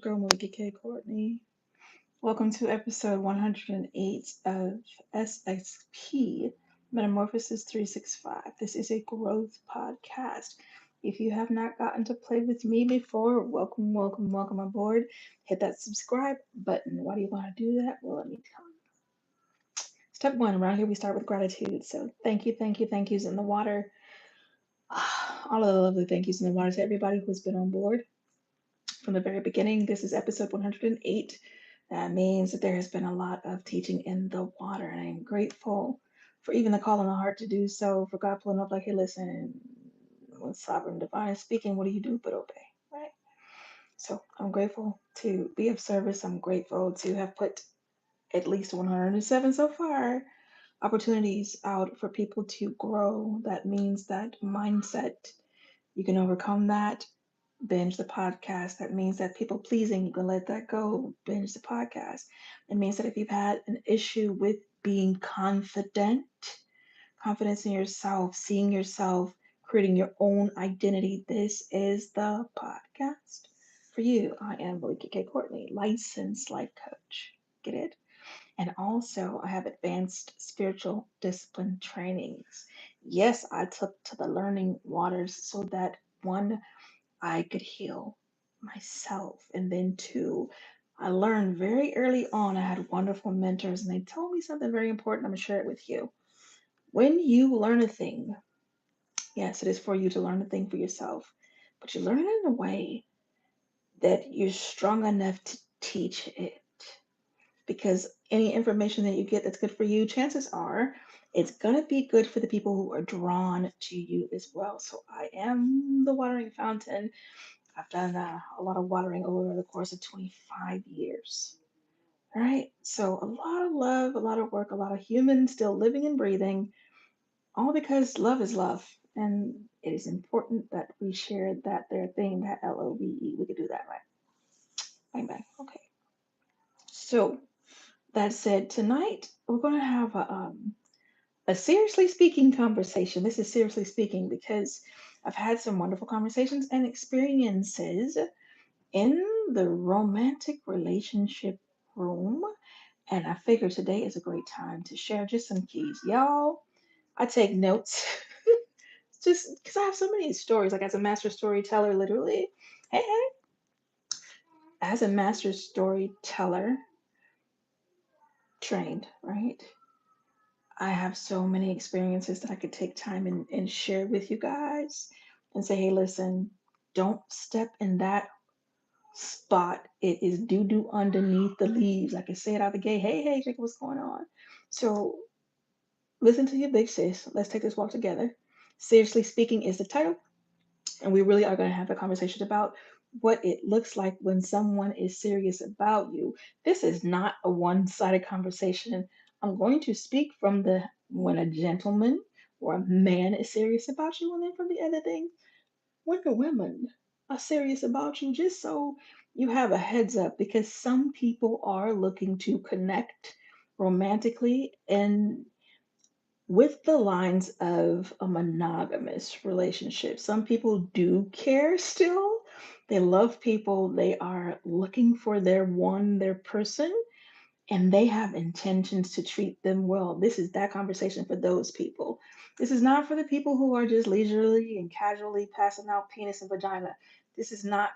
girl, Melikia K, Courtney. Welcome to episode 108 of SXP MetaMorphosis 365. This is a growth podcast. If you have not gotten to play with me before, welcome, welcome, welcome aboard. Hit that subscribe button. Why do you want to do that? Well, let me tell you. Step one, around here we start with gratitude. So thank yous in the water. All of the lovely thank yous in the water to everybody who's been on board from the very beginning. This is episode 108. That means that there has been a lot of teaching in the water, and I'm grateful for even the call in the heart to do so, for God pulling up like, hey, listen, when sovereign divine is speaking, what do you do but obey, right? So I'm grateful to be of service. I'm grateful to have put at least 107 so far opportunities out for people to grow. That means that mindset, you can overcome that. Binge the podcast. That means that people pleasing, you can let that go. Binge the podcast. It means that if you've had an issue with being confident, confidence in yourself, seeing yourself, creating your own identity, this is the podcast for you. I am Melikia K. Courtney, licensed life coach. Get it? And also, I have advanced spiritual discipline trainings. Yes, I took to the learning waters so that one, I could heal myself. And then, two, I learned very early on, I had wonderful mentors, and they told me something very important. I'm going to share it with you. When you learn a thing, yes, it is for you to learn a thing for yourself, but you learn it in a way that you're strong enough to teach it. Because any information that you get that's good for you, chances are it's going to be good for the people who are drawn to you as well. So I am the watering fountain. I've done a lot of watering over the course of 25 years. All right. So a lot of love, a lot of work, a lot of humans still living and breathing, all because love is love. And it is important that we share that there thing, that LOVE. We could do that, right? Bang, bang. Okay. So that said, tonight we're going to have a seriously speaking conversation. This is seriously speaking because I've had some wonderful conversations and experiences in the romantic relationship room. And I figure today is a great time to share just some keys. Y'all, I take notes just because I have so many stories. Like, as a master storyteller, literally, hey, hey, as a master storyteller trained, right? I have so many experiences that I could take time and share with you guys and say, hey, listen, don't step in that spot. It is doo doo underneath the leaves. I can say it out the gate. Hey, hey, Jacob, what's going on? So listen to your big sis. Let's take this walk together. Seriously Speaking is the title. And we really are going to have a conversation about what it looks like when someone is serious about you. This is not a one-sided conversation. I'm going to speak from the when a gentleman or a man is serious about you, and then from the other thing, when the women are serious about you, just so you have a heads up, because some people are looking to connect romantically and with the lines of a monogamous relationship. Some people do care still. They love people. They are looking for their one, their person, and they have intentions to treat them well. This is that conversation for those people. This is not for the people who are just leisurely and casually passing out penis and vagina. This is not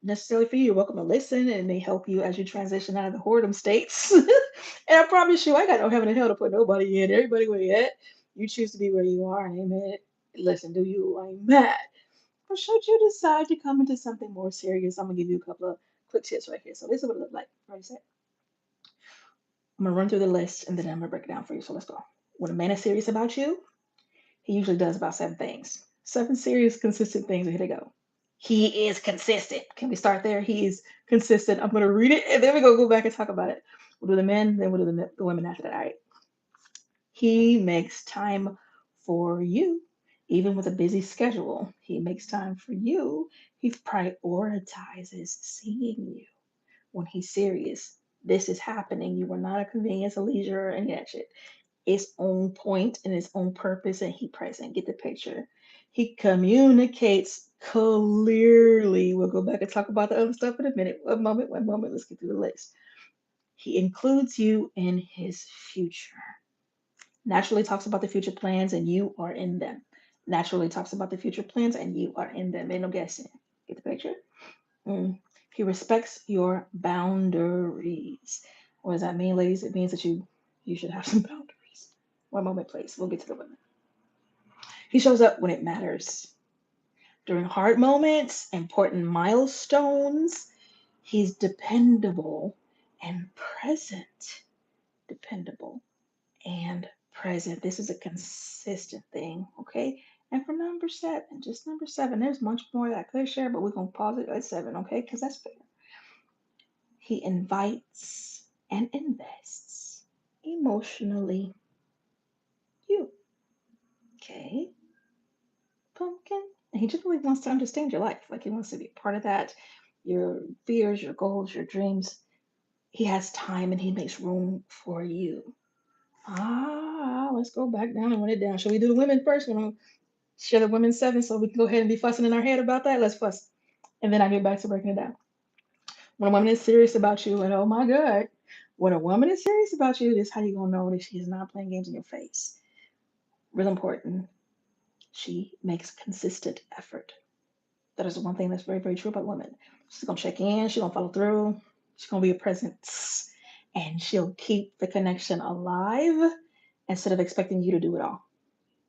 necessarily for you. You're welcome to listen, and it may help you as you transition out of the whoredom states. And I promise you, I got no heaven and hell to put nobody in. Everybody where you at, you choose to be where you are, and amen. Listen, do you? I'm mad. But should you decide to come into something more serious, I'm gonna give you a couple of quick tips right here. So this is what it looks like. Ready, set. I'm gonna run through the list and then I'm gonna break it down for you. So let's go. When a man is serious about you, he usually does about 7 things. 7 serious, consistent things. Here they go. He is consistent. Can we start there? He is consistent. I'm gonna read it and then we're gonna go back and talk about it. We'll do the men, then we'll do the women after that. All right. He makes time for you, even with a busy schedule. He makes time for you. He prioritizes seeing you when he's serious. This is happening. You are not a convenience, a leisure, or any of that shit. Its own point and its own purpose, and he present. Get the picture. He communicates Clearly, we'll go back and talk about the other stuff in a minute. One moment. Let's get through the list. He includes you in his future. Naturally talks about the future plans and you are in them. Naturally talks about the future plans and you are in them. Ain't no guessing. Get the picture? Mm. He respects your boundaries. What does that mean, ladies? It means that you should have some boundaries. One moment, please. We'll get to the women. He shows up when it matters. During hard moments, important milestones, he's dependable and present. Dependable and present. This is a consistent thing, okay? And for number seven, just number seven, there's much more that I could share, but we're going to pause it at seven, okay? Because that's fair. He invites and invests emotionally. You, okay? Pumpkin. And he just really wants to understand your life. Like he wants to be a part of that, your fears, your goals, your dreams. He has time and he makes room for you. Let's go back down and run it down. Shall we do the women first? We're gonna share the women seven so we can go ahead and be fussing in our head about that. Let's fuss. And then I get back to breaking it down. When a woman is serious about you, and oh my God, when a woman is serious about you, this is how you're gonna know that she is not playing games in your face. Real important. She makes consistent effort. That is the one thing that's very, very true about women. She's gonna check in, she's gonna follow through, she's gonna be a presence, and she'll keep the connection alive instead of expecting you to do it all.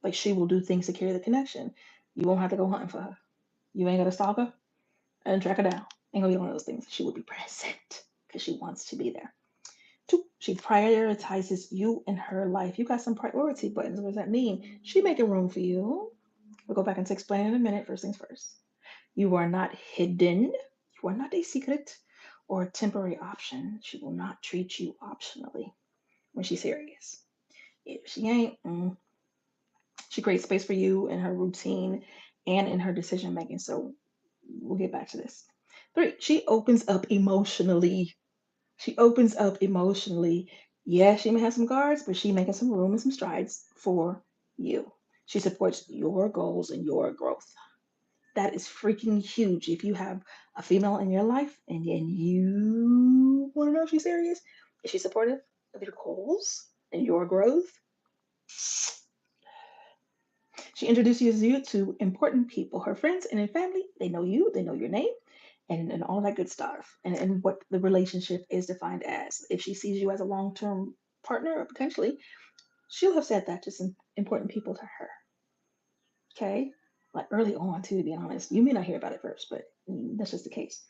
Like she will do things to carry the connection. You won't have to go hunting for her. You ain't gotta stalk her and track her down. Ain't gonna be one of those things. She will be present because she wants to be there. Two, she prioritizes you in her life. You got some priority buttons. What does that mean? She making room for you. We'll go back and explain in a minute. First things first. You are not hidden. You are not a secret or a temporary option. She will not treat you optionally when she's serious. If she ain't, she creates space for you in her routine and in her decision making. So we'll get back to this. Three, she opens up emotionally. She opens up emotionally. Yeah, she may have some guards, but she making some room and some strides for you. She supports your goals and your growth. That is freaking huge. If you have a female in your life and you want to know if she's serious, is she supportive of your goals and your growth? She introduces you to important people, her friends and her family. They know you, they know your name, and all that good stuff. And what the relationship is defined as. If she sees you as a long term partner, or potentially, she'll have said that to some important people to her. Okay? Like early on, too, to be honest. You may not hear about it first, but that's just the case.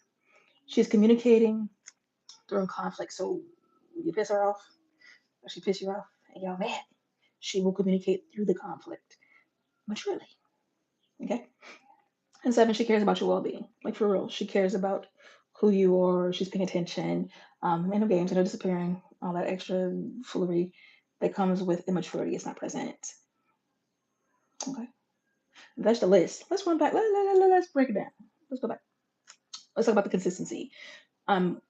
She's communicating during conflict. So you piss her off, or she piss you off, and y'all mad. She will communicate through the conflict maturely. Okay? And seven, she cares about your well being. Like for real. She cares about who you are. She's paying attention. And no games, no disappearing, all that extra foolery that comes with immaturity is not present. Okay. That's the list. Let's run back. Let's break it down. Let's go back. Let's talk about the consistency. Um,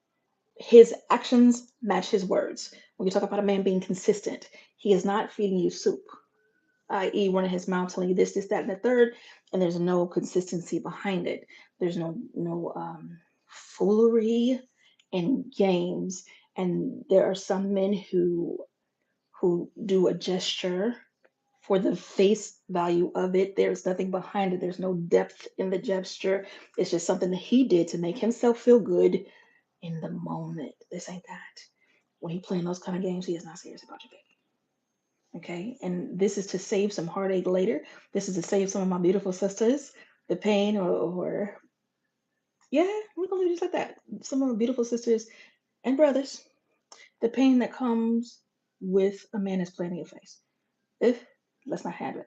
his actions match his words. When you talk about a man being consistent, he is not feeding you soup, i.e., running his mouth telling you this, that, and the third, and there's no consistency behind it. There's no foolery and games. And there are some men who do a gesture for the face value of it. There's nothing behind it. There's no depth in the gesture. It's just something that he did to make himself feel good in the moment. This ain't that. When he playing those kind of games, he is not serious about you, baby. Okay, and this is to save some heartache later. This is to save some of my beautiful sisters the pain, or yeah, we're gonna do just like that. Some of my beautiful sisters and brothers, the pain that comes with a man that's playing in your face. If let's not have it.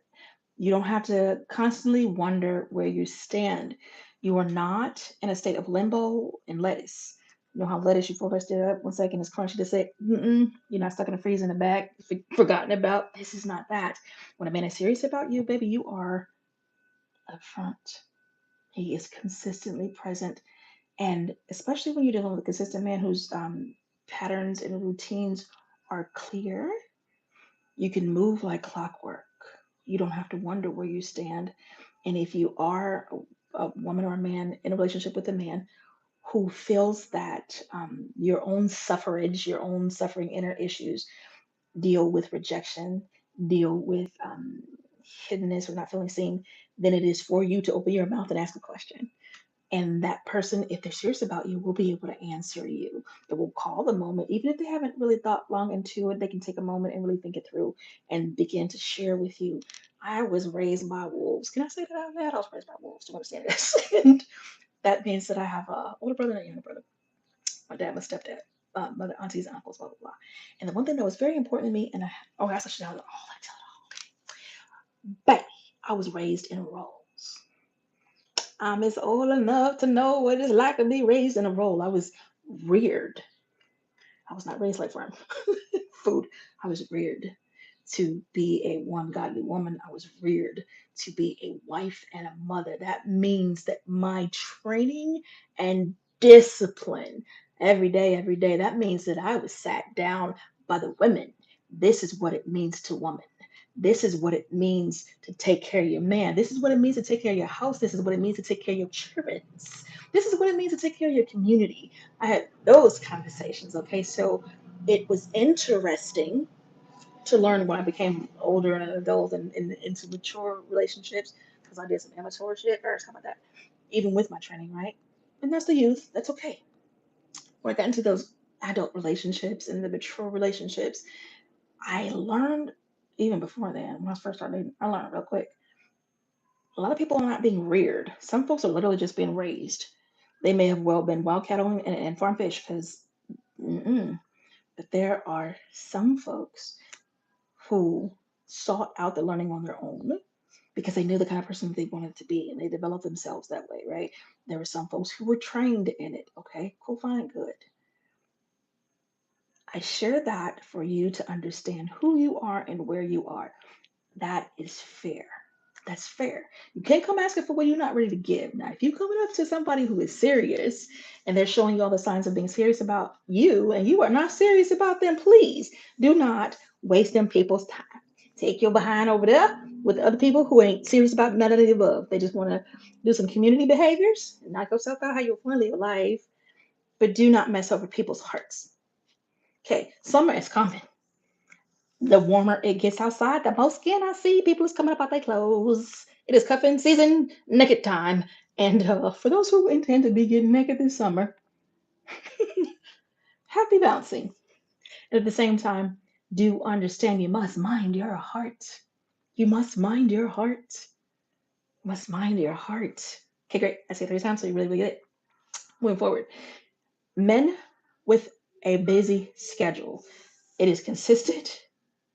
You don't have to constantly wonder where you stand. You are not in a state of limbo and lettuce. You know how lettuce, you fold it up 1 second, it's crunchy to say, you're not stuck in a freeze in the back, forgotten about. This is not that. When a man is serious about you, baby, you are upfront. He is consistently present. And especially when you're dealing with a consistent man whose patterns and routines are clear, you can move like clockwork. You don't have to wonder where you stand. And if you are a woman or a man in a relationship with a man who feels that your own suffrage, your own suffering inner issues deal with rejection, deal with hiddenness or not feeling seen, then it is for you to open your mouth and ask a question. And that person, if they're serious about you, will be able to answer you. They will call the moment, even if they haven't really thought long into it, they can take a moment and really think it through and begin to share with you. I was raised by wolves. Can I say that out loud? I was raised by wolves. Do you understand this? And that means that I have a older brother and a younger brother. My dad, my stepdad, mother, aunties, uncles, blah blah blah. And the one thing that was very important to me, and I guess I should tell it all. I tell it all. Baby, I was raised in roles. I'm as old enough to know what it's like to be raised in a role. I was reared. I was not raised like farm food. I was reared to be a one godly woman. I was reared to be a wife and a mother. That means that my training and discipline every day, that means that I was sat down by the women. This is what it means to woman. This is what it means to take care of your man. This is what it means to take care of your house. This is what it means to take care of your children. This is what it means to take care of your community. I had those conversations. Okay, so it was interesting to learn when I became older and an adult and, into mature relationships because I did some immature shit first. How about that? Even with my training, right? And that's the youth. That's okay. When I got into those adult relationships and the mature relationships, I learned even before then, when I first started, I learned real quick. A lot of people are not being reared. Some folks are literally just being raised. They may have well been wild cattle and farm fish because, but there are some folks who sought out the learning on their own because they knew the kind of person they wanted to be and they developed themselves that way, right? There were some folks who were trained in it. Okay, cool, fine, good. I share that for you to understand who you are and where you are. That is fair. That's fair. You can't come asking for what you're not ready to give. Now, if you coming up to somebody who is serious and they're showing you all the signs of being serious about you and you are not serious about them, please do not waste them people's time. Take your behind over there with other people who ain't serious about none of the above. They just want to do some community behaviors and knock yourself out how you want to live life, but do not mess over people's hearts. Okay, summer is coming. The warmer it gets outside, the more skin I see. People is coming up out their clothes. It is cuffing season, naked time. And for those who intend to be getting naked this summer, happy bouncing. And at the same time, do understand you must mind your heart. You must mind your heart. You must mind your heart. Okay, great. I say it 3 times, so you really get it. Moving forward, men with a busy schedule. It is consistent.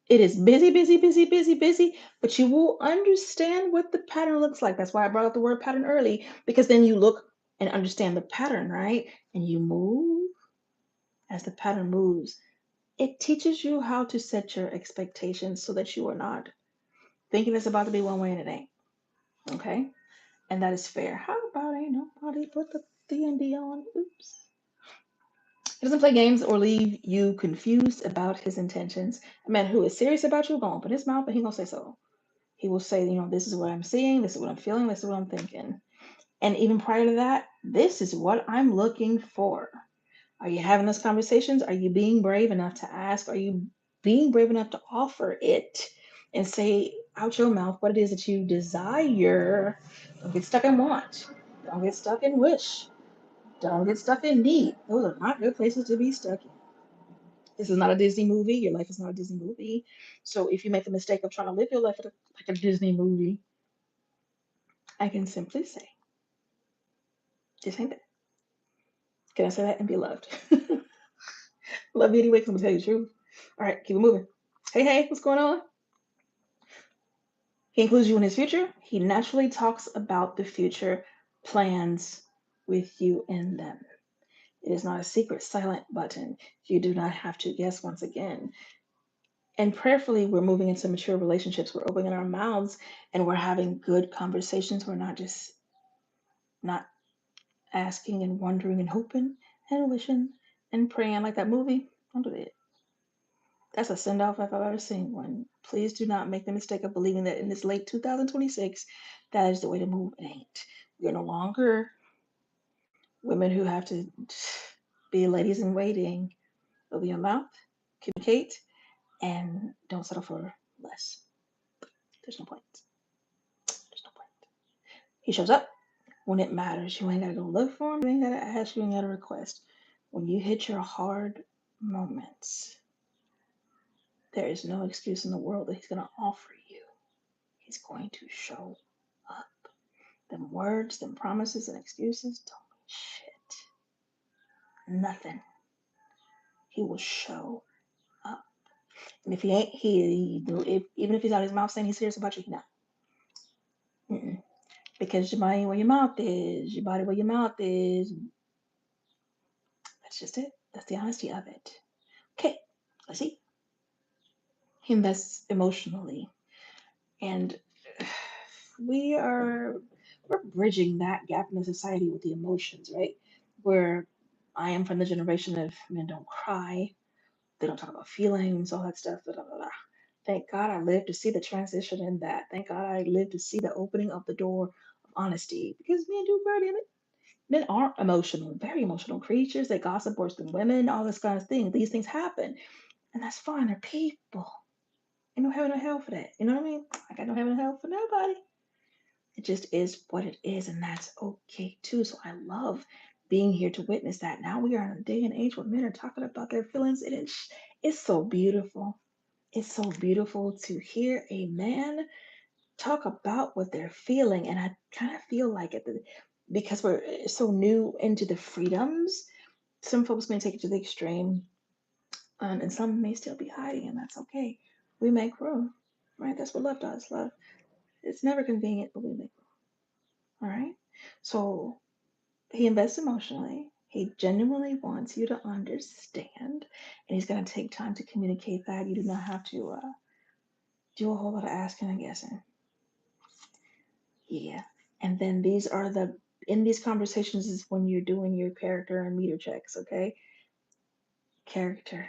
It is busy, busy, busy, busy, busy, but you will understand what the pattern looks like. That's why I brought up the word pattern early, because then you look and understand the pattern, right? And you move as the pattern moves. It teaches you how to set your expectations so that you are not thinking it's about to be one way and it ain't. Okay? And that is fair. How about ain't nobody put the D&D on? Oops. He doesn't play games or leave you confused about his intentions. A man who is serious about you gonna open his mouth and he gonna say so. He will say, this is what I'm seeing, this is what I'm feeling, this is what I'm thinking. And even prior to that, this is what I'm looking for. Are you having those conversations? Are you being brave enough to ask? Are you being brave enough to offer it and say out your mouth what it is that you desire? Don't get stuck in want. Don't get stuck in wish. Don't get stuck in need. Those are not good places to be stuck in. This is not a Disney movie. Your life is not a Disney movie. So if you make the mistake of trying to live your life like a Disney movie, I can simply say, this ain't that. Can I say that and be loved? Love you anyway, because I'm going to tell you the truth. All right, keep it moving. Hey, hey, what's going on? He includes you in his future. He naturally talks about the future plans with you in them. It is not a secret silent button. You do not have to guess once again. And prayerfully, we're moving into mature relationships. We're opening our mouths and we're having good conversations. We're not just not asking and wondering and hoping and wishing and praying like that movie. Don't do that. That's a send off if I've ever seen one. Please do not make the mistake of believing that in this late 2026, that is the way to move. It ain't. You're no longer women who have to be ladies in waiting. Open your mouth, communicate, and don't settle for less. There's no point. There's no point. He shows up when it matters. You ain't gotta go look for him. You ain't gotta ask. You ain't gotta request. When you hit your hard moments, there is no excuse in the world that he's gonna offer you. He's going to show up. Them words, them promises, and excuses don't mean shit. Nothing. He will show up. And if he ain't, even if he's out his mouth saying he's serious about you, he's not. Mm-mm. Because your mind where your mouth is, your body where your mouth is. That's just it. That's the honesty of it. Okay, let's see. He invests emotionally, and we are we're bridging that gap in the society with the emotions, right? Where I am from the generation of men don't cry, they don't talk about feelings, all that stuff. Blah, blah, blah, blah. Thank God I lived to see the transition in that. Thank God I lived to see the opening of the door of honesty because men do cry, damn it. Men aren't emotional, very emotional creatures. They gossip worse than women, all this kind of thing. These things happen, and that's fine. They're people. Ain't no heaven or hell for that. You know what I mean? I got no heaven or hell for nobody. It just is what it is, and that's okay too. So I love being here to witness that. Now we are in a day and age where men are talking about their feelings. It's so beautiful. It's so beautiful to hear a man talk about what they're feeling, and I kind of feel like because we're so new into the freedoms. Some folks may take it to the extreme, and some may still be hiding, and that's okay. We make room, right? That's what love does. Love, it's never convenient, but we make room. All right. So he invests emotionally. He genuinely wants you to understand, and he's going to take time to communicate that. You do not have to do a whole lot of asking and guessing. Yeah. And then in these conversations is when you're doing your character and meter checks, okay? Character.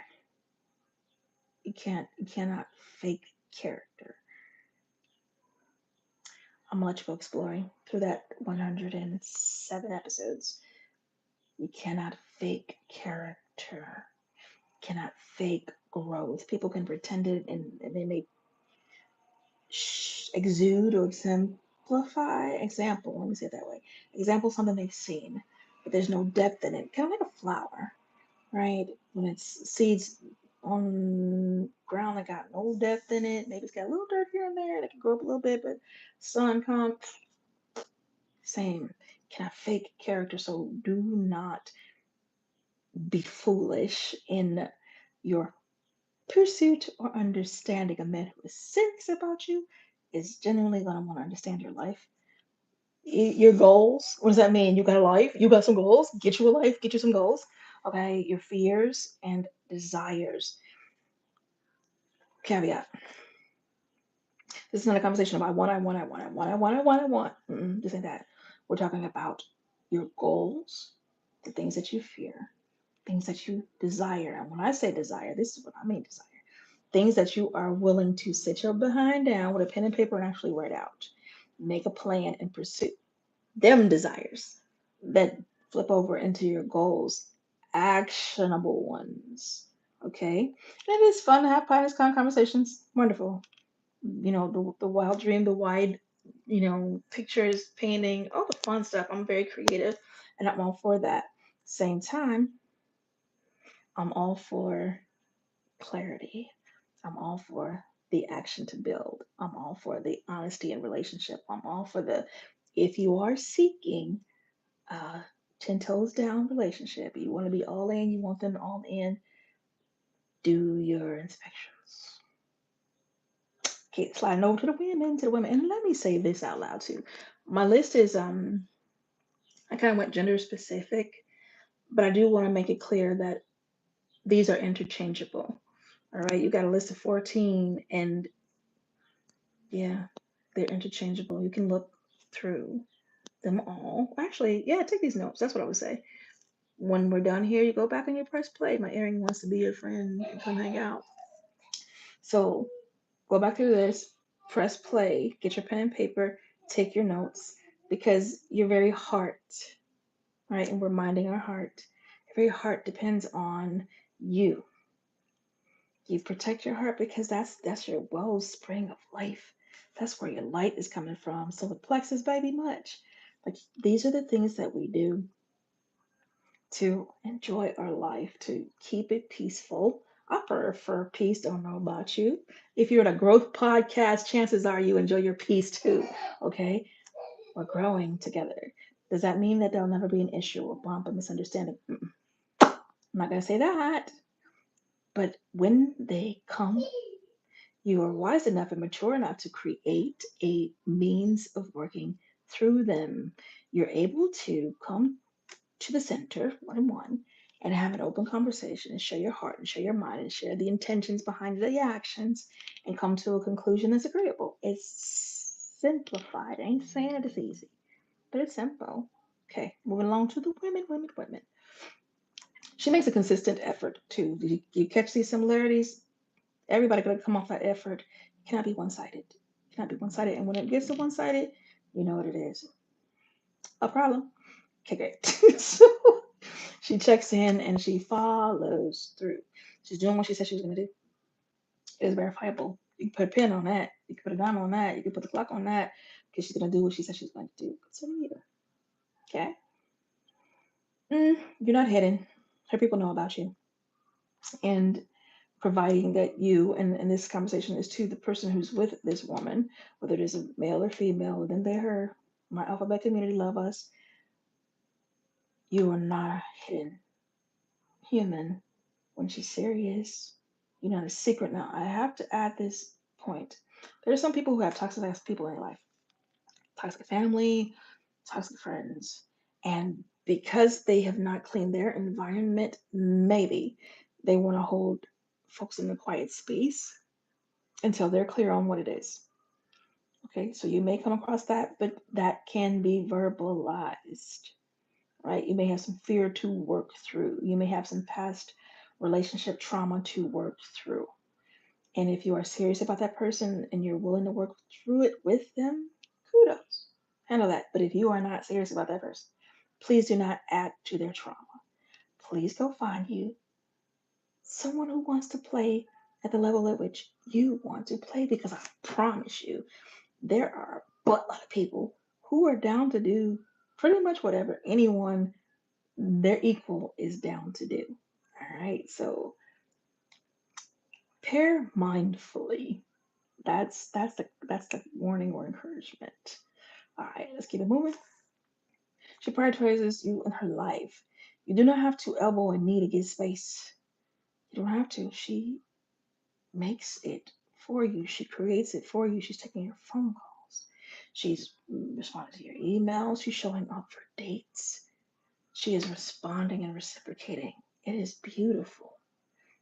You cannot fake character. I'm gonna let you go exploring through that 107 episodes. You cannot fake character. You cannot fake growth. People can pretend it and they may exude or exemplify. Example, let me say it that way. Example, something they've seen, but there's no depth in it. Kind of like a flower, right? When it's seeds on ground that got no depth in it, maybe it's got a little dirt here and there that can grow up a little bit, but sun comes, same. Can I fake character? So do not be foolish in your pursuit or understanding. A man who is serious about you is genuinely going to want to understand your life, your goals. What does that mean? You got a life, you got some goals, get you a life, get you some goals. Okay, your fears and desires. Caveat: this is not a conversation about I want. This ain't that. We're talking about your goals, the things that you fear, things that you desire. And when I say desire, this is what I mean desire. Things that you are willing to sit your behind down with a pen and paper and actually write out. Make a plan and pursue them desires that flip over into your goals, actionable ones. Okay? And it is fun to have pie in the sky conversations. Wonderful. The wild dream, the wide, pictures, painting, all the fun stuff. I'm very creative and I'm all for that. Same time, I'm all for clarity. I'm all for the action to build. I'm all for the honesty in relationship. I'm all for if you are seeking a 10 toes down relationship, you want to be all in, you want them all in, do your inspections. Okay, sliding over to the women. And let me say this out loud too. My list is I kind of went gender specific, but I do want to make it clear that these are interchangeable. All right, you got a list of 14, and yeah, they're interchangeable. You can look through them all. Actually, yeah, take these notes. That's what I would say. When we're done here, you go back and you press play. My earring wants to be your friend. You can come hang out. So go back through this, press play, get your pen and paper, take your notes. because your very heart, right? And we're minding our heart. Your very heart depends on you. You protect your heart because that's your wellspring of life. That's where your light is coming from. So the plexus, baby, much. Like these are the things that we do to enjoy our life, to keep it peaceful. I prefer peace. Don't know about you. If you're in a growth podcast, chances are you enjoy your peace too. Okay, we're growing together. Does that mean that there'll never be an issue or bump or misunderstanding? I'm not gonna say that. But when they come, you are wise enough and mature enough to create a means of working through them. You're able to come to the center, one on one, and have an open conversation and share your heart and share your mind and share the intentions behind the actions and come to a conclusion that's agreeable. It's simplified. I ain't saying it is easy, but it's simple. Okay, moving along to the women, women, women. She makes a consistent effort to. You catch these similarities? Everybody gonna come off that effort. It cannot be one sided. It cannot be one sided. And when it gets to one sided, you know what it is. A problem. Okay, great. So she checks in and she follows through. She's doing what she said she was gonna do. It is verifiable. You can put a pin on that. You can put a dime on that. You can put the clock on that because she's gonna do what she said she's going to do. Consider you. Okay. You're not hidden. Her people know about you. And providing that you, and this conversation is to the person who's with this woman, whether it is a male or female, then they, her, my alphabet community love us. You are not a hidden human when she's serious. You're not a secret. Now, I have to add this point. There are some people who have toxic ass people in their life, toxic family, toxic friends, and because they have not cleaned their environment, maybe they want to hold folks in a quiet space until they're clear on what it is. Okay, so you may come across that, but that can be verbalized, right? You may have some fear to work through. You may have some past relationship trauma to work through. And if you are serious about that person and you're willing to work through it with them, kudos. Handle that. But if you are not serious about that person, please do not add to their trauma. Please go find you someone who wants to play at the level at which you want to play because I promise you, there are a buttload of people who are down to do pretty much whatever anyone their equal is down to do. All right, so pair mindfully. That's the warning or encouragement. All right, let's keep it moving. She prioritizes you in her life. You do not have to elbow and knee to get space. You don't have to. She makes it for you. She creates it for you. She's taking your phone calls. She's responding to your emails. She's showing up for dates. She is responding and reciprocating. It is beautiful.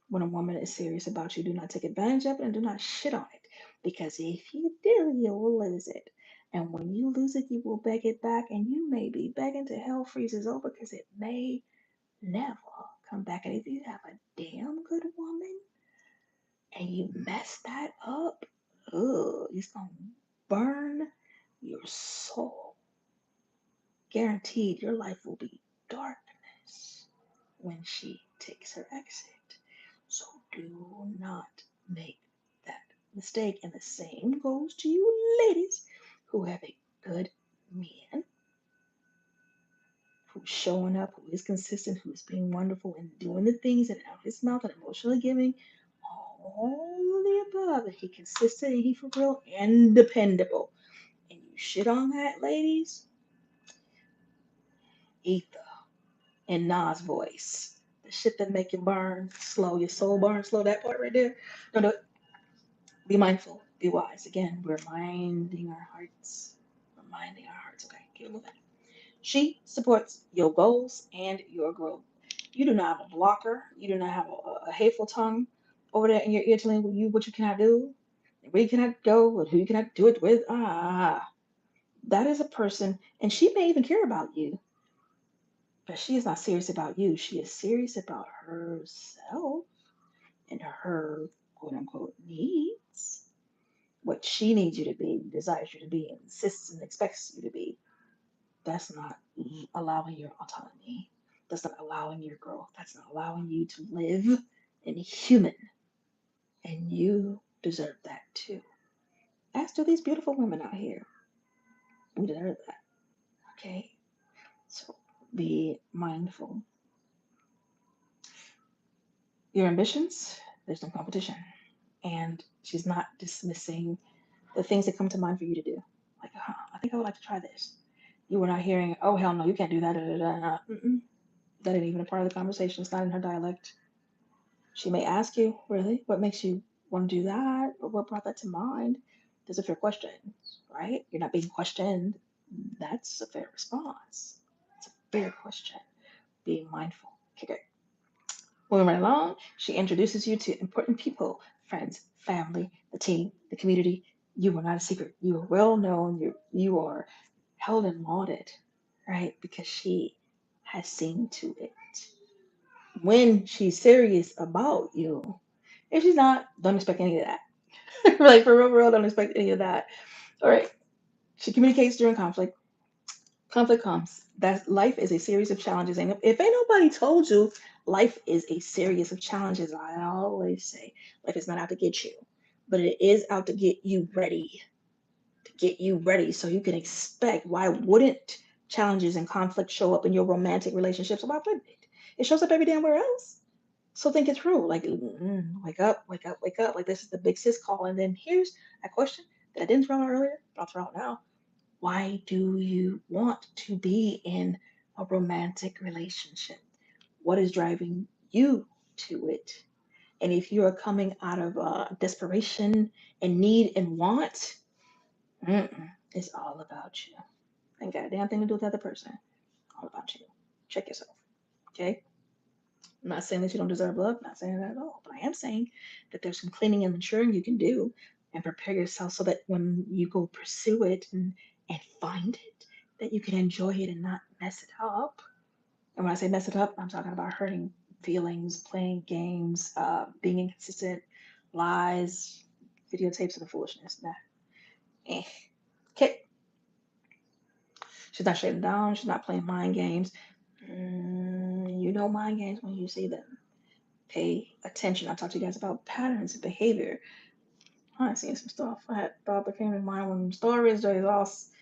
When a woman is serious about you, do not take advantage of it and do not shit on it. Because if you do, you will lose it. And when you lose it, you will beg it back, and you may be begging till hell freezes over because it may never come back. And if you have a damn good woman and you mess that up, it's gonna burn your soul. Guaranteed, your life will be darkness when she takes her exit. So do not make that mistake. And the same goes to you ladies who have a good man who's showing up, who is consistent, who's being wonderful and doing the things and out his mouth and emotionally giving all of the above. And he consistent and he for real and dependable. And you shit on that, ladies, ether in Nas voice. The shit that make you burn slow, your soul burn slow, that part right there. No, no, be mindful, be wise. Again, we're minding our hearts. Reminding our hearts. Okay, keep moving. She supports your goals and your growth. You do not have a blocker. You do not have a hateful tongue over there in your ear telling you what you cannot do, where you cannot go, or who you cannot do it with. That is a person, and she may even care about you, but she is not serious about you. She is serious about herself and her quote unquote needs, what she needs you to be, desires you to be, insists and expects you to be. That's not allowing your autonomy. That's not allowing your growth. That's not allowing you to live and human. And you deserve that too. As do these beautiful women out here. We deserve that. Okay? So be mindful. Your ambitions, there's no competition. And she's not dismissing the things that come to mind for you to do. Like, I think I would like to try this. You were not hearing, oh, hell no, you can't do that. Da, da, da, da. That ain't even a part of the conversation. It's not in her dialect. She may ask you, really, what makes you want to do that? Or what brought that to mind? Those are fair questions, right? You're not being questioned. That's a fair response. It's a fair question. Being mindful. Okay, great. Moving right along, she introduces you to important people, friends, family, the team, the community. You are not a secret. You are well known. You are held and lauded, right? Because she has seen to it. When she's serious about you, if she's not, don't expect any of that. Like for real, don't expect any of that. All right. She communicates during conflict. Conflict comes. That life is a series of challenges. And if ain't nobody told you life is a series of challenges, I always say life is not out to get you, but it is out to get you ready. To get you ready so you can expect. Why wouldn't challenges and conflict show up in your romantic relationships? Why wouldn't it? It shows up every damn where else. So think it through. Like, wake up, wake up, wake up. Like this is the big sis call. And then here's a question that I didn't throw out earlier. I'll throw out now. Why do you want to be in a romantic relationship? What is driving you to it? And if you are coming out of desperation and need and want, it's all about you. Ain't got a damn thing to do with the other person. All about you. Check yourself. Okay? I'm not saying that you don't deserve love, not saying that at all, but I am saying that there's some cleaning and maturing you can do and prepare yourself so that when you go pursue it and find it, that you can enjoy it and not mess it up. And when I say mess it up, I'm talking about hurting feelings, playing games, being inconsistent, lies, videotapes of the foolishness. Nah. Eh. Okay. She's not shutting down. She's not playing mind games. You know mind games when you see them. Pay attention. I talked to you guys about patterns of behavior. I seen some stuff. I had thought that came to mind when stories are lost.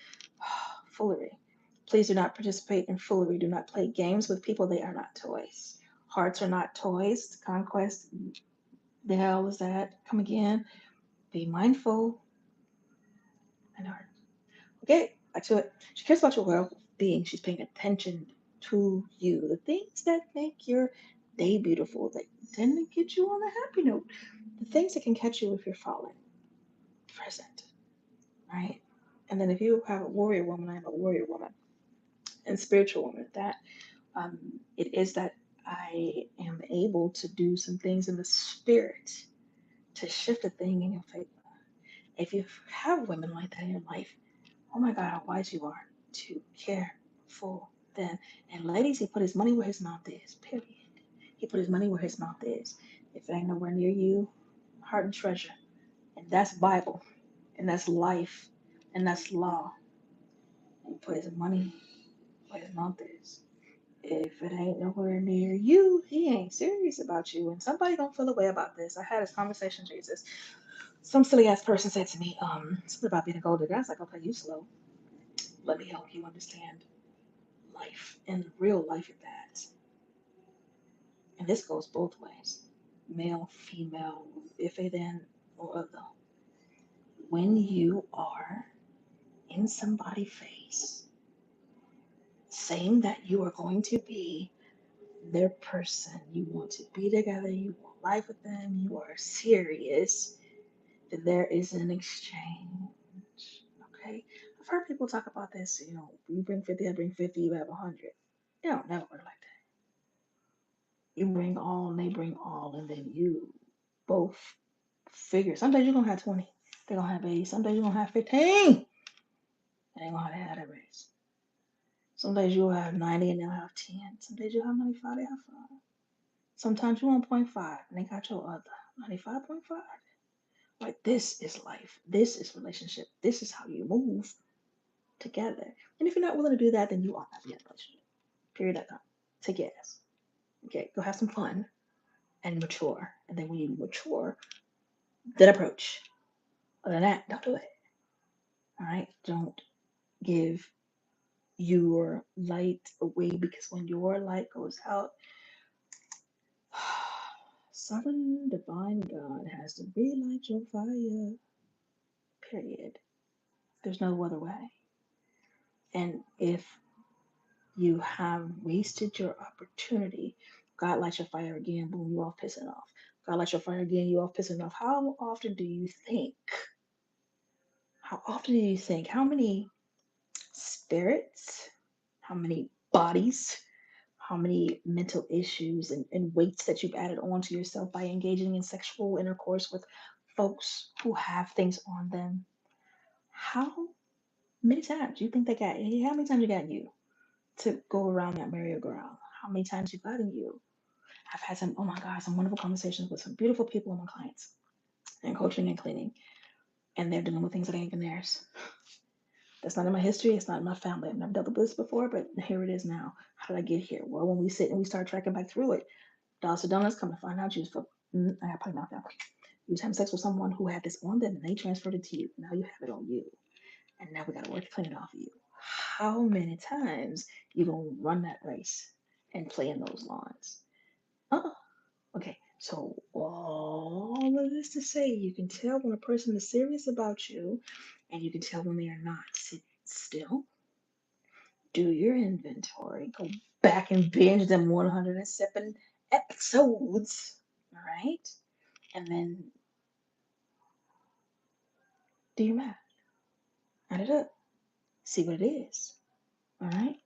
Foolery. Please do not participate in foolery. Do not play games with people. They are not toys. Hearts are not toys. Conquest. The hell is that? Come again. Be mindful. And heart. Okay, back to it. She cares about your well-being. She's paying attention to you. The things that make your day beautiful, that tend to get you on a happy note. The things that can catch you if you're falling. Present, right? And then if you have a warrior woman, I am a warrior woman and spiritual woman. That it is that I am able to do some things in the spirit to shift a thing in your favor. If you have women like that in your life, oh my God, how wise you are to care for them. And ladies, he put his money where his mouth is. Period. He put his money where his mouth is. If it ain't nowhere near you, heart and treasure. And that's Bible. And that's life. And that's law. He put his money where his mouth is. If it ain't nowhere near you, he ain't serious about you. And somebody don't feel a way about this. I had this conversation, Jesus. Some silly ass person said to me, something about being a gold digger. I was like, okay, you slow. Let me help you understand life and real life at that. And this goes both ways. Male, female, if they then or other. When you are in somebody's face, saying that you are going to be their person, you want to be together, you want life with them, you are serious, then there is an exchange. Okay? I've heard people talk about this, you bring 50, I bring 50, you have 100. It don't never work like that. You bring all and they bring all, and then you both figure. Some days you're gonna have 20, they're gonna have 80, some days you're gonna have 15, and they're gonna have that raise. Some days you'll have 90 and they'll have 10. Some days you'll have 95, they have 5. Sometimes you want 0.5 and they got your other 95.5. Like this is life. This is relationship. This is how you move. together. And if you're not willing to do that, then you ought not be in a relationship. Period.com. Take your ass. Okay, go have some fun and mature. And then when you mature, then approach. Other than that, don't do it. All right? Don't give your light away, because when your light goes out, Southern Divine God has to relight your fire. Period. There's no other way. And if you have wasted your opportunity, God lights your fire again, boom, you off pissing off. God lights your fire again, you off pissing off. How often do you think? How often do you think? How many spirits? How many bodies? How many mental issues and weights that you've added onto yourself by engaging in sexual intercourse with folks who have things on them? How many times do you think they got? How many times you got you to go around that merry-go-round? How many times you gotten you? I've had some, oh my God, some wonderful conversations with some beautiful people and my clients in coaching and cleaning, and they're dealing with things that ain't even theirs. That's not in my history. It's not in my family. I've never dealt with this before, but here it is now. How did I get here? Well, when we sit and we start tracking back through it, dollars to donuts, come to find out you was I got probably not that. You was having sex with someone who had this on them and they transferred it to you. Now you have it on you. And now we got to work to clean it off of you. How many times you gonna run that race and play in those lines? Uh-uh. Okay, so all of this to say, you can tell when a person is serious about you, and you can tell when they are not. Sit still, do your inventory, go back and binge them 107 episodes, all right? And then do your math, add it up, see what it is, all right?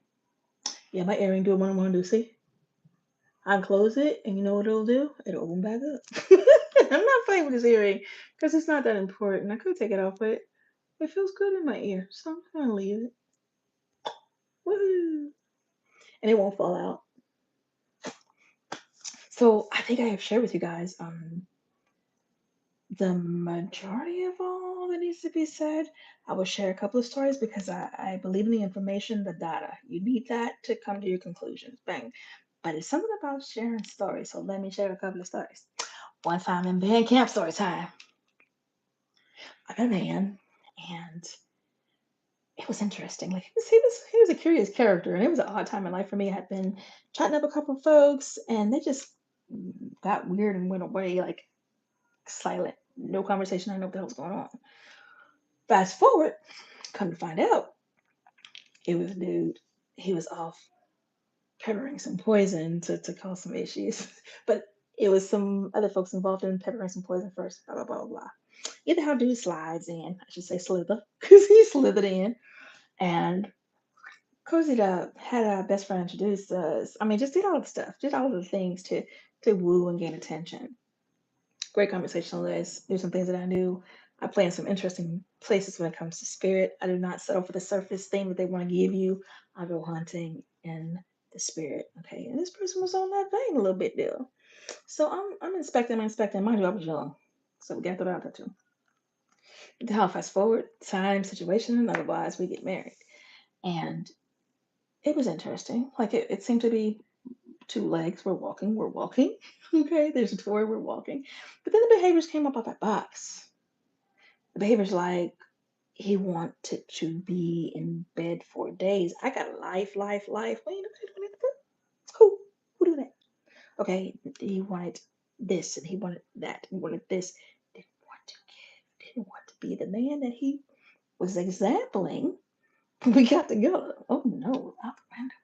Yeah, my earring do what I want to do. See, I close it, and you know what it'll do? It'll open back up. I'm not playing with this earring because it's not that important. I could take it off, but it feels good in my ear, so I'm gonna leave it. Woo! And it won't fall out. So I think I have shared with you guys the majority of all that needs to be said. I will share a couple of stories because I believe in the information, the data. You need that to come to your conclusions. Bang. But it's something about sharing stories. So let me share a couple of stories. One time in band camp story time, I met a man, and it was interesting. Like he was a curious character, and it was an odd time in life for me. I had been chatting up a couple of folks, and they just got weird and went away, like silent, no conversation. I didn't know what the hell was going on. Fast forward, come to find out, it was a dude. He was off peppering some poison to cause some issues, but it was some other folks involved in peppering some poison first. Blah blah blah blah. Either how dude slides in, I should say slither, because he slithered in, and Cozy had our best friend introduce us. I mean, just did all the stuff, did all the things to woo and gain attention. Great conversationalist. There's some things that I knew. I play in some interesting places when it comes to spirit. I do not settle for the surface thing that they want to give you. I go hunting in the spirit. Okay, and this person was on that vein a little bit there. So I'm inspecting. Mind you, I was young, so we got to throw that out there too. Now fast forward, time, situation, and otherwise, we get married, and it was interesting. Like it seemed to be two legs. We're walking. Okay, there's a toy, we're walking. But then the behaviors came up that box. The behaviors like he wanted to be in bed for days. I got life. Well, nobody doing anything. It's cool. Who do that? Okay, he wanted this and he wanted that. He wanted this. Didn't want to give. Didn't want to be the man that he was exampling. We got together. Oh no, out the window.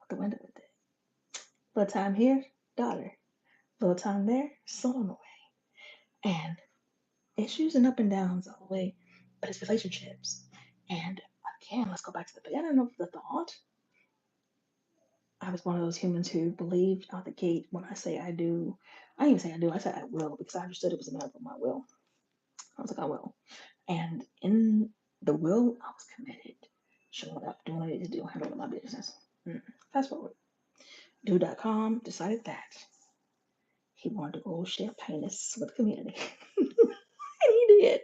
Out the window with it. Little time here, daughter. Little time there, son on the way. And issues and up and downs all the way, but it's relationships. And again, let's go back to the beginning of the thought. I was one of those humans who believed out the gate when I say I do. I didn't even say I do, I said I will because I understood it was a matter of my will. I was like, I will. And in the will, I was committed. Showing up, doing what I need to do, handling my business. Fast forward. Do.com decided that he wanted to go share penis with the community. And he did.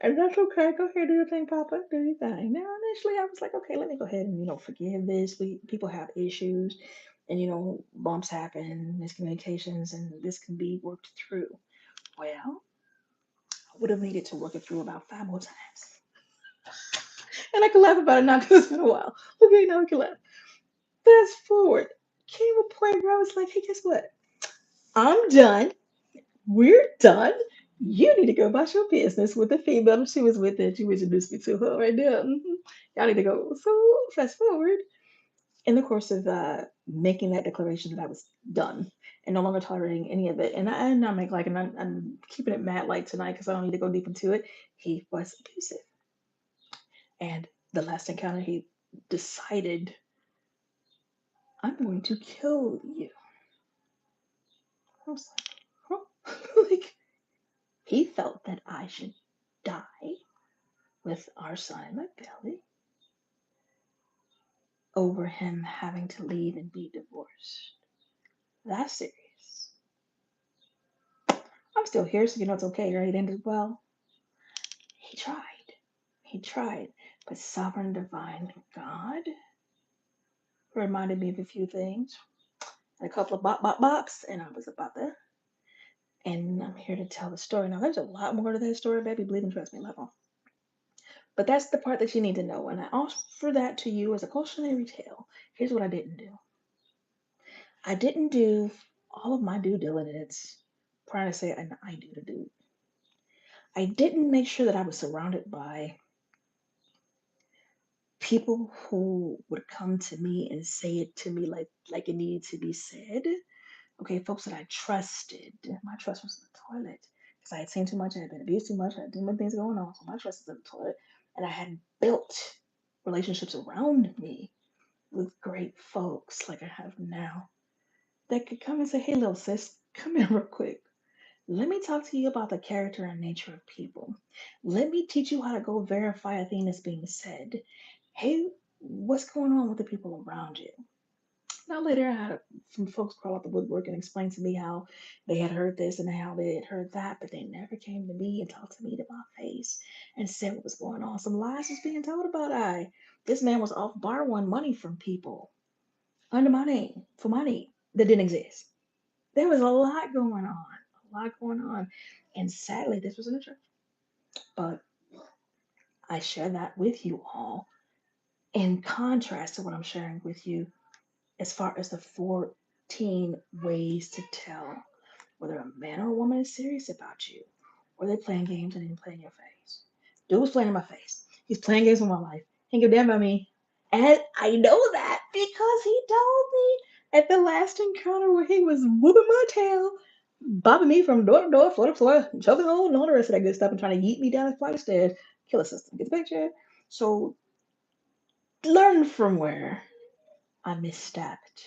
And that's okay. Go ahead, do your thing, Papa. Do your thing. Now, initially, I was like, okay, let me go ahead and forgive this. People have issues, and bumps happen, miscommunications, and this can be worked through. Well, I would have needed to work it through about 5 more times, and I can laugh about it now because it's been a while. Okay, now we can laugh. Fast forward, came a point where I was like, hey, guess what? I'm done. We're done. You need to go about your business with the female she was with that you introduced me to her right there. Y'all need to go. So fast forward, in the course of making that declaration that I was done and no longer tolerating any of it, and I make like, and I'm keeping it mad light tonight because I don't need to go deep into it. He was abusive, and the last encounter, he decided, I'm going to kill you. I was like, huh? Like, he felt that I should die with our son in my belly over him having to leave and be divorced. That's serious. I'm still here, so it's okay, right? It ended well. He tried. He tried. But sovereign divine God reminded me of a few things. A couple of bops, and I was about there. And I'm here to tell the story. Now, there's a lot more to that story, baby. Believe and trust me, level. But that's the part that you need to know. And I offer that to you as a cautionary tale. Here's what I didn't do. I didn't do all of my due diligence prior to say, and I do to do. I didn't make sure that I was surrounded by people who would come to me and say it to me like it needed to be said. Okay, folks that I trusted. My trust was in the toilet because I had seen too much, I had been abused too much, I had too many things going on. So my trust was in the toilet. And I had built relationships around me with great folks like I have now that could come and say, hey, little sis, come in real quick. Let me talk to you about the character and nature of people. Let me teach you how to go verify a thing that's being said. Hey, what's going on with the people around you? Now, later, I had some folks crawl out the woodwork and explain to me how they had heard this and how they had heard that, but they never came to me and talked to me to my face and said what was going on. Some lies was being told about I. This man was off borrowing money from people under my name for money that didn't exist. There was a lot going on, a lot going on. And sadly, this was in the church. But I share that with you all in contrast to what I'm sharing with you as far as the 14 ways to tell whether a man or a woman is serious about you or they're playing games and even playing your face. Dude was playing in my face. He's playing games with my life. He ain't give a damn about me. And I know that because he told me at the last encounter where he was whooping my tail, bobbing me from door to door, floor to floor, choking on, and all the rest of that good stuff, and trying to yeet me down the flight of stairs. Killer system. Get the picture? So learn from where I misstepped.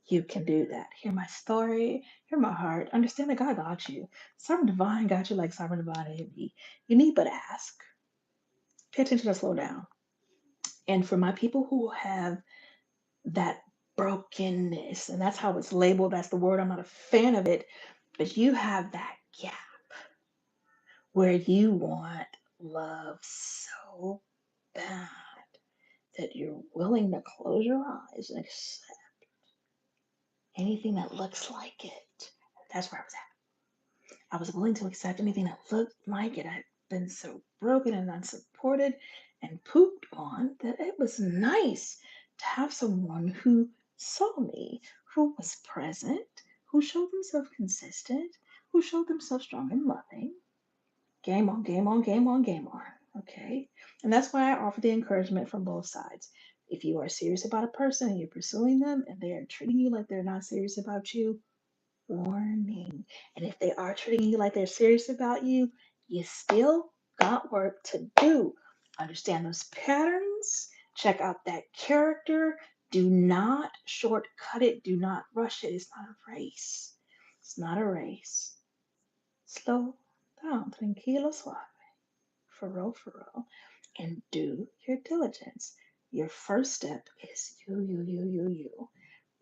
You can do that. Hear my story, hear my heart, understand that God got you. Sovereign Divine got you like Sovereign Divine had me. You need but ask. Pay attention and slow down. And for my people who have that brokenness, and that's how it's labeled, that's the word, I'm not a fan of it, but you have that gap where you want love so bad that you're willing to close your eyes and accept anything that looks like it. That's where I was at. I was willing to accept anything that looked like it. I'd been so broken and unsupported and pooped on that it was nice to have someone who saw me, who was present, who showed themselves consistent, who showed themselves strong and loving. Game on, game on, game on, game on. Okay. And that's why I offer the encouragement from both sides. If you are serious about a person and you're pursuing them and they are treating you like they're not serious about you, warning. And if they are treating you like they're serious about you, you still got work to do. Understand those patterns, check out that character. Do not shortcut it, do not rush it. It's not a race. It's not a race. Slow down, tranquilo, suave, for real, and do your diligence. Your first step is you.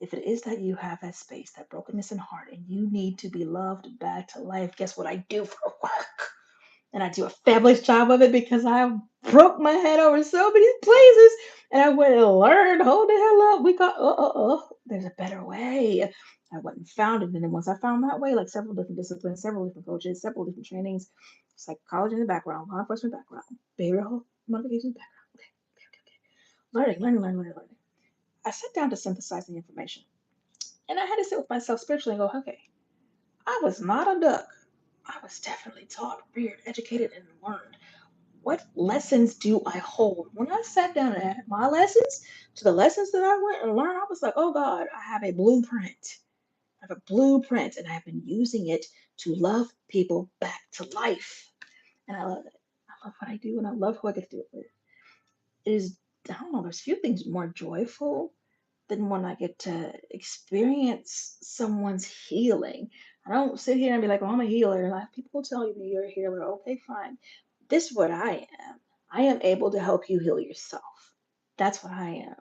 If it is that you have that space, that brokenness in heart, and you need to be loved back to life, guess what I do for work? And I do a fabulous job of it because I broke my head over so many places. And I went and learned, hold the hell up. There's a better way. I went and found it. And then once I found that way, like several different disciplines, several different coaches, several different trainings, psychology in the background, law enforcement background, behavioral modification background. Okay, okay, okay, okay. Learning. I sat down to synthesize the information. And I had to sit with myself spiritually and go, okay, I was not a duck. I was definitely taught, reared, educated, and learned. What lessons do I hold? When I sat down and added my lessons to the lessons that I went and learned, I was like, oh God, I have a blueprint. I have a blueprint, and I've been using it to love people back to life. And I love it. I love what I do, and I love who I get to do it with. It is, I don't know, there's few things more joyful than when I get to experience someone's healing. I don't sit here and be like, well, I'm a healer. Like, people will tell you you're a healer. Okay, fine. This is what I am. I am able to help you heal yourself. That's what I am.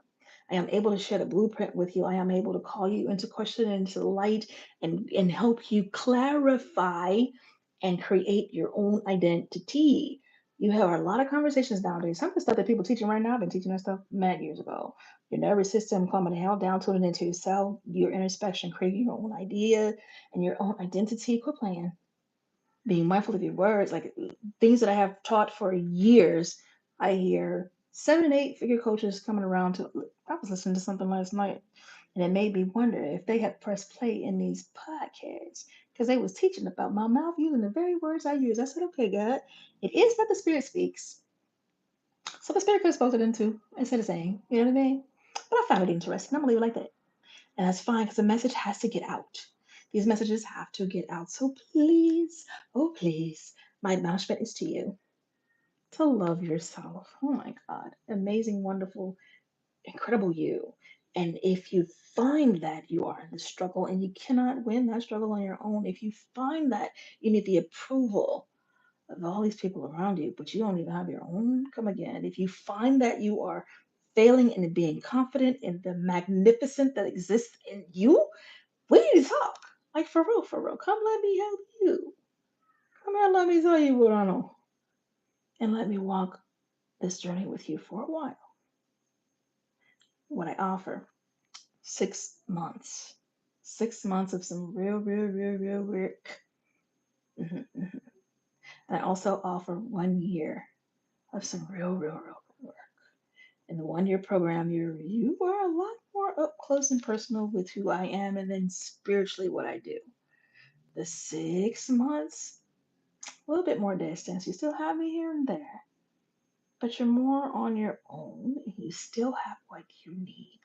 I am able to share the blueprint with you. I am able to call you into question, into light, and help you clarify and create your own identity. You have a lot of conversations nowadays. Some of the stuff that people teaching right now, I've been teaching that stuff mad years ago. Your nervous system calming the hell down, tuning into yourself, your introspection, creating your own idea and your own identity. Quit playing. Being mindful of your words, like things that I have taught for years. I hear 7 and 8 figure coaches coming around to. I was listening to something last night, and it made me wonder if they had pressed play in these podcasts because they was teaching about my mouth using the very words I use. I said, okay, God, it is that the spirit speaks. So the spirit could have spoken into instead of saying, you know what I mean? But I found it interesting. I'm gonna leave it like that. And that's fine because the message has to get out. These messages have to get out. So please, oh please, my admonishment is to you to love yourself. Oh my God. Amazing, wonderful, incredible you. And if you find that you are in the struggle and you cannot win that struggle on your own, if you find that you need the approval of all these people around you, but you don't even have your own, come again. If you find that you are failing in being confident in the magnificent that exists in you, we need to talk. Like for real, for real. Come let me help you. Come here, let me tell you what I know. And let me walk this journey with you for a while. What I offer 6 months. 6 months of some real work. And I also offer 1 year of some real work. In the 1 year program, you are a lot more up close and personal with who I am and then spiritually what I do. The 6 months, a little bit more distance. You still have me here and there, but you're more on your own and you still have what you need.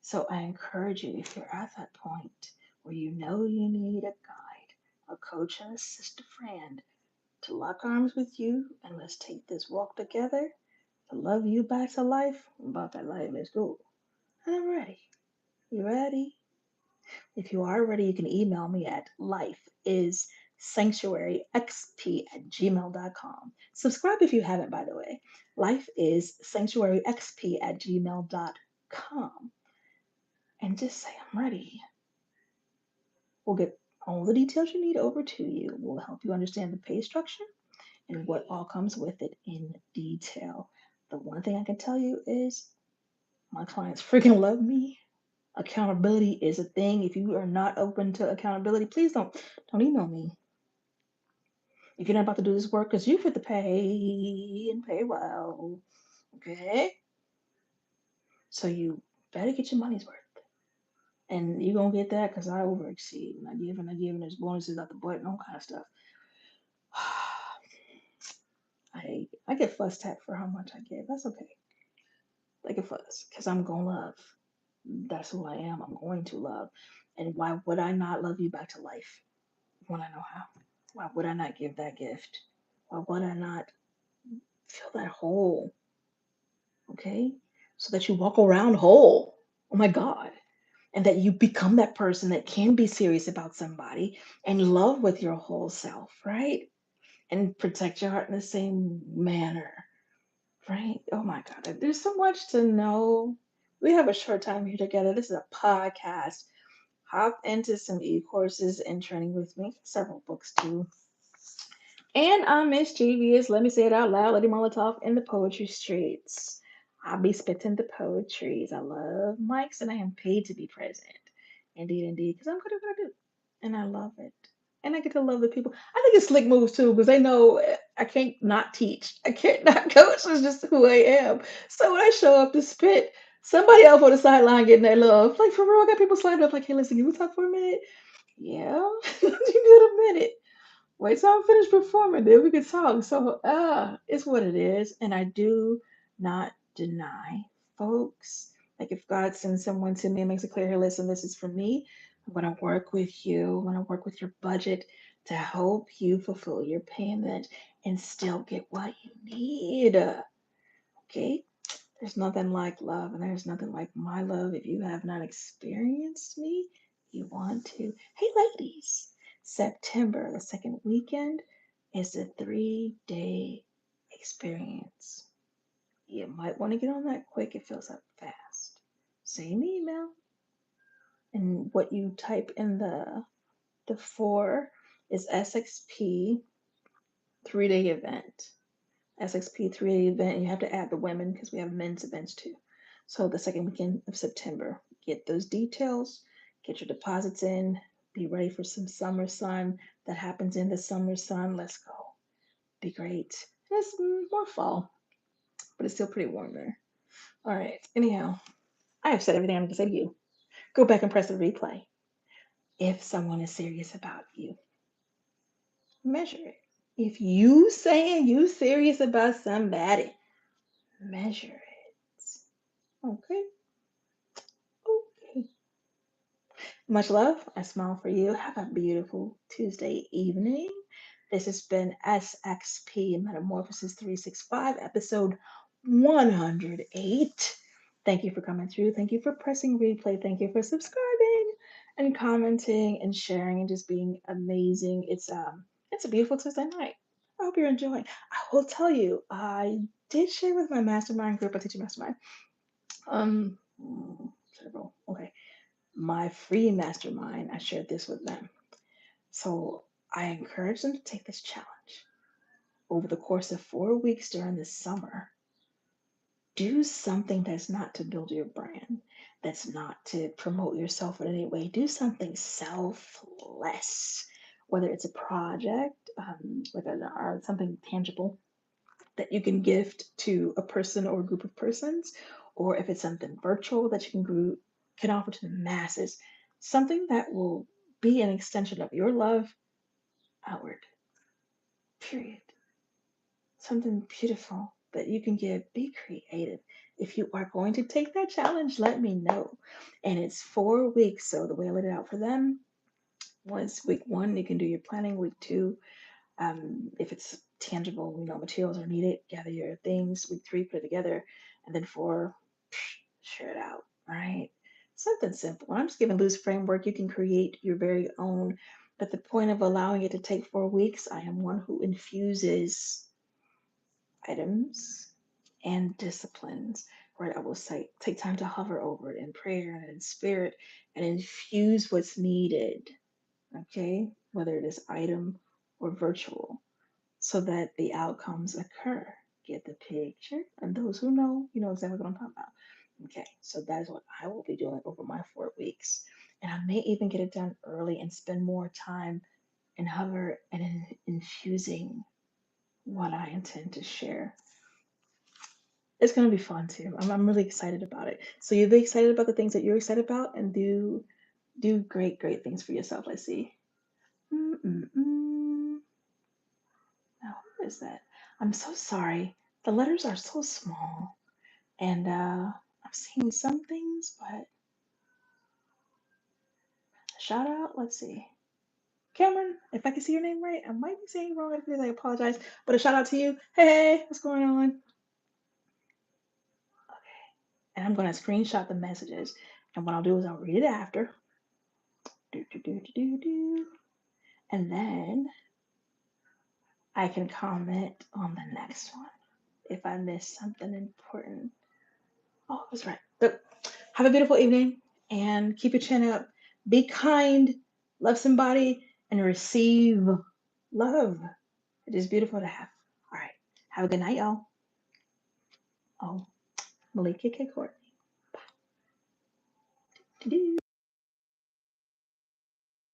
So I encourage you, if you're at that point where you know you need a guide, a coach, and a sister friend to lock arms with you and let's take this walk together to love you back to life. About that life, let's go. I'm ready. You ready? If you are ready, you can email me at lifeissanctuaryxp@gmail.com. Subscribe if you haven't, by the way. Lifeissanctuaryxp@gmail.com. And just say, I'm ready. We'll get all the details you need over to you. We'll help you understand the pay structure and what all comes with it in detail. The one thing I can tell you is my clients freaking love me. Accountability is a thing. If you are not open to accountability, please don't email me. If you're not about to do this work, because you fit to pay and pay well. Okay? So you better get your money's worth. And you're gonna get that because I overexceed. I give, there's bonuses out the butt and all kind of stuff. I get fussed at for how much I give. That's okay. I get fussed because I'm gonna love. That's who I am. I'm going to love. And why would I not love you back to life when I know how? Why would I not give that gift? Why would I not fill that hole? Okay? So that you walk around whole. Oh my God. And that you become that person that can be serious about somebody and love with your whole self, right? And protect your heart in the same manner, right? Oh my God. There's so much to know. We have a short time here together. This is a podcast. Hop into some e-courses and training with me. Several books too. And I'm mischievous. Let me say it out loud. Lady Molotov in the poetry streets. I'll be spitting the poetries. I love mics and I am paid to be present. Indeed, indeed, because I'm good at what I do. And I love it. And I get to love the people. I think it's slick moves too, because they know I can't not teach. I can't not coach. It's just who I am. So when I show up to spit, somebody else on the sideline getting that love. Like for real, I got people slammed up like, hey, listen, can we talk for a minute? Yeah. You get a minute. Wait till I'm finished performing, then we can talk. So, it's what it is. And I do not deny, folks. Like, if God sends someone to me and makes it clear, here, listen, this is for me. I'm going to work with you. I'm going to work with your budget to help you fulfill your payment and still get what you need. Okay? There's nothing like love, and there's nothing like my love. If you have not experienced me, you want to. Hey, ladies, September, the second weekend, is a 3-day experience. You might want to get on that quick. It fills up fast. Same email, and what you type in the for is SXP 3-day event. SXP 3 event, and you have to add the women because we have men's events too. So the second weekend of September, get those details, get your deposits in, be ready for some summer sun that happens in the summer sun. Let's go. Be great. It's more fall, but it's still pretty warm there. All right. Anyhow, I have said everything I'm going to say to you. Go back and press the replay. If someone is serious about you, measure it. If you saying you serious about somebody, measure it. Okay. Okay. Much love. I smile for you. Have a beautiful Tuesday evening. This has been SXP Metamorphosis 365, episode 108. Thank you for coming through. Thank you for pressing replay. Thank you for subscribing and commenting and sharing and just being amazing. It's a beautiful Tuesday night. I hope you're enjoying. I will tell you, I did share with my mastermind group, a teaching mastermind. Several. Okay, my free mastermind, I shared this with them. So I encourage them to take this challenge over the course of 4 weeks during the summer. Do something that's not to build your brand, that's not to promote yourself in any way. Do something selfless, whether it's a project, or something tangible that you can gift to a person or a group of persons, or if it's something virtual that you can offer to the masses, something that will be an extension of your love outward. Period. Something beautiful that you can give. Be creative. If you are going to take that challenge, let me know. And it's 4 weeks. So the way I laid it out for them was week one, you can do your planning. Week two, if it's tangible, materials are needed, gather your things. Week three, put it together. And then four, share it out. All right. Something simple. I'm just giving loose framework. You can create your very own. But the point of allowing it to take 4 weeks, I am one who infuses items and disciplines, right? I will say, take time to hover over it in prayer and in spirit and infuse what's needed, okay? Whether it is item or virtual, so that the outcomes occur. Get the picture? And those who know, you know exactly what I'm talking about. Okay, so that is what I will be doing over my 4 weeks. And I may even get it done early and spend more time and hover and infusing what I intend to share. It's gonna be fun too. I'm really excited about it. So you be excited about the things that you're excited about, and do great things for yourself. Let's see. Mm-mm-mm. Now who is that? I'm so sorry. The letters are so small, and I'm seeing some things, but shout out. Let's see. Cameron, if I can see your name right, I might be saying it wrong. I apologize, but a shout out to you. Hey, what's going on? Okay, and I'm gonna screenshot the messages, and what I'll do is I'll read it after. Do, do, do, do, do, do. And then I can comment on the next one if I missed something important. Oh, I was right. So, have a beautiful evening and keep your chin up. Be kind, love somebody, and receive love. It is beautiful to have. All right. Have a good night, y'all. Oh, Melikia K. Courtney. Bye.